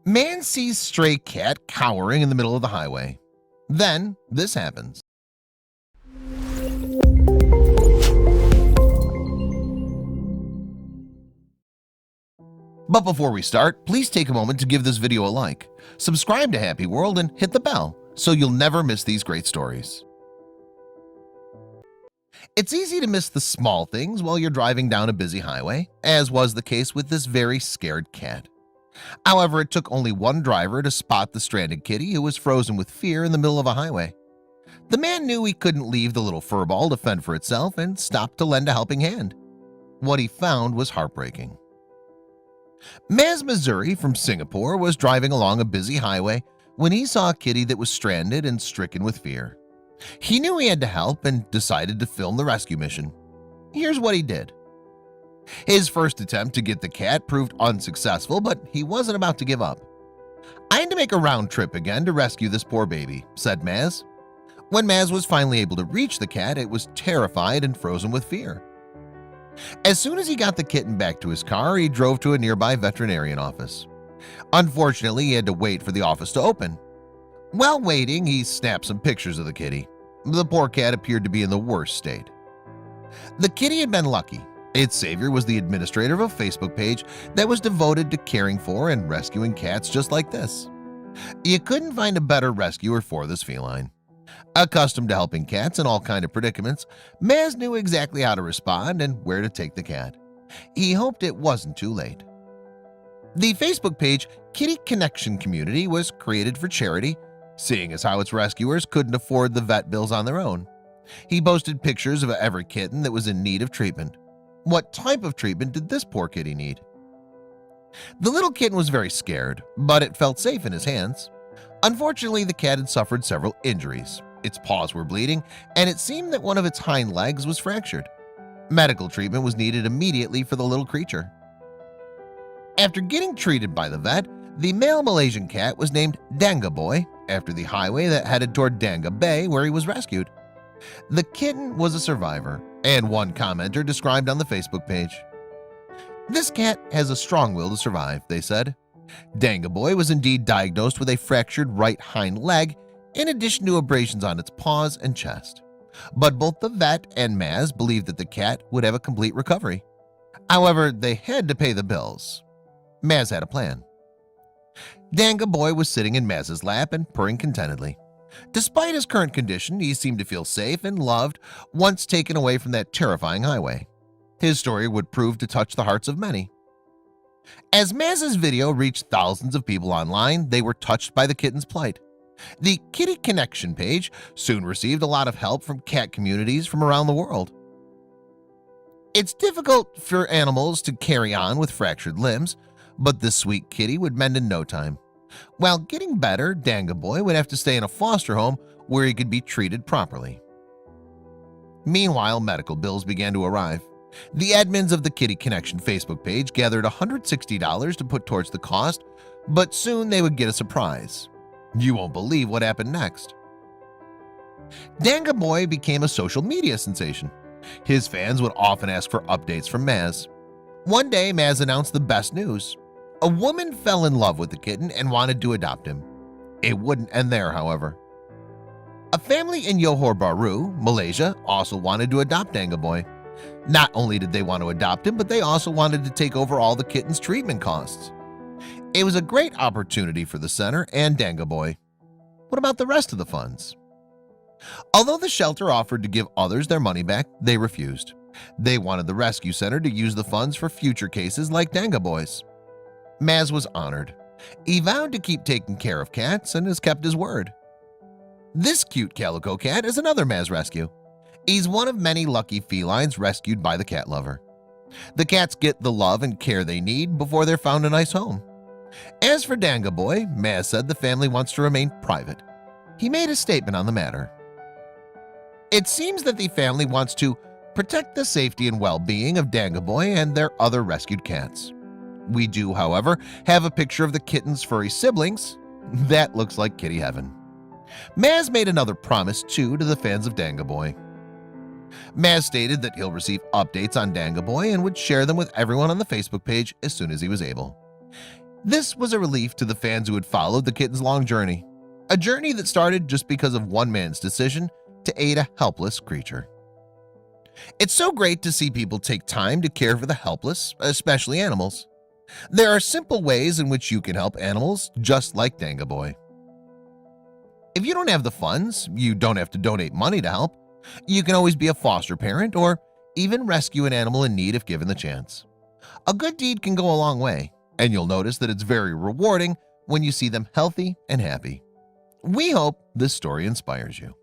Man sees stray cat cowering in the middle of the highway. Then this happens. But before we start, please take a moment to give this video a like, subscribe to HappyWorld, and hit the bell so you'll never miss these great stories. It's easy to miss the small things while you're driving down a busy highway, as was the case with this very scared cat. However, it took only one driver to spot the stranded kitty who was frozen with fear in the middle of a highway. The man knew he couldn't leave the little furball to fend for itself and stopped to lend a helping hand. What he found was heartbreaking. Maz Missouri from Singapore was driving along a busy highway when he saw a kitty that was stranded and stricken with fear. He knew he had to help and decided to film the rescue mission. Here's what he did. His first attempt to get the cat proved unsuccessful, but he wasn't about to give up. "I had to make a round trip again to rescue this poor baby," said Maz. When Maz was finally able to reach the cat, it was terrified and frozen with fear. As soon as he got the kitten back to his car, he drove to a nearby veterinarian office. Unfortunately, he had to wait for the office to open. While waiting, he snapped some pictures of the kitty. The poor cat appeared to be in the worst state. The kitty had been lucky. Its savior was the administrator of a Facebook page that was devoted to caring for and rescuing cats just like this. You couldn't find a better rescuer for this feline. Accustomed to helping cats in all kinds of predicaments, Maz knew exactly how to respond and where to take the cat. He hoped it wasn't too late. The Facebook page Kitty Connection Community was created for charity, seeing as how its rescuers couldn't afford the vet bills on their own. He posted pictures of every kitten that was in need of treatment. What type of treatment did this poor kitty need? The little kitten was very scared, but it felt safe in his hands. Unfortunately, the cat had suffered several injuries. Its paws were bleeding, and it seemed that one of its hind legs was fractured. Medical treatment was needed immediately for the little creature. After getting treated by the vet, the male Malaysian cat was named Danga Boy after the highway that headed toward Danga Bay where he was rescued. The kitten was a survivor, and one commenter described on the Facebook page, "This cat has a strong will to survive," they said. Danga Boy was indeed diagnosed with a fractured right hind leg in addition to abrasions on its paws and chest. But both the vet and Maz believed that the cat would have a complete recovery. However, they had to pay the bills. Maz had a plan. Danga Boy was sitting in Maz's lap and purring contentedly. Despite his current condition, he seemed to feel safe and loved once taken away from that terrifying highway. His story would prove to touch the hearts of many. As Maz's video reached thousands of people online, they were touched by the kitten's plight. The Kitty Connection page soon received a lot of help from cat communities from around the world. It's difficult for animals to carry on with fractured limbs, but this sweet kitty would mend in no time. While getting better, Danga Boy would have to stay in a foster home where he could be treated properly. Meanwhile, medical bills began to arrive. The admins of the Kitty Connection Facebook page gathered $160 to put towards the cost, but soon they would get a surprise. You won't believe what happened next. Danga Boy became a social media sensation. His fans would often ask for updates from Maz. One day, Maz announced the best news. A woman fell in love with the kitten and wanted to adopt him. It wouldn't end there, however. A family in Johor Bahru, Malaysia, also wanted to adopt Danga Boy. Not only did they want to adopt him, but they also wanted to take over all the kitten's treatment costs. It was a great opportunity for the center and Danga Boy. What about the rest of the funds? Although the shelter offered to give others their money back, they refused. They wanted the rescue center to use the funds for future cases like Danga Boy's. Maz was honored. He vowed to keep taking care of cats and has kept his word. This cute calico cat is another Maz rescue. He's one of many lucky felines rescued by the cat lover. The cats get the love and care they need before they're found a nice home. As for Danga Boy, Maz said the family wants to remain private. He made a statement on the matter. It seems that the family wants to protect the safety and well-being of Danga Boy and their other rescued cats. We do, however, have a picture of the kitten's furry siblings. That looks like kitty heaven. Maz made another promise, too, to the fans of Danga Boy. Maz stated that he'll receive updates on Danga Boy and would share them with everyone on the Facebook page as soon as he was able. This was a relief to the fans who had followed the kitten's long journey, a journey that started just because of one man's decision to aid a helpless creature. It's so great to see people take time to care for the helpless, especially animals. There are simple ways in which you can help animals just like Danga Boy. If you don't have the funds, you don't have to donate money to help. You can always be a foster parent or even rescue an animal in need if given the chance. A good deed can go a long way, and you'll notice that it's very rewarding when you see them healthy and happy. We hope this story inspires you.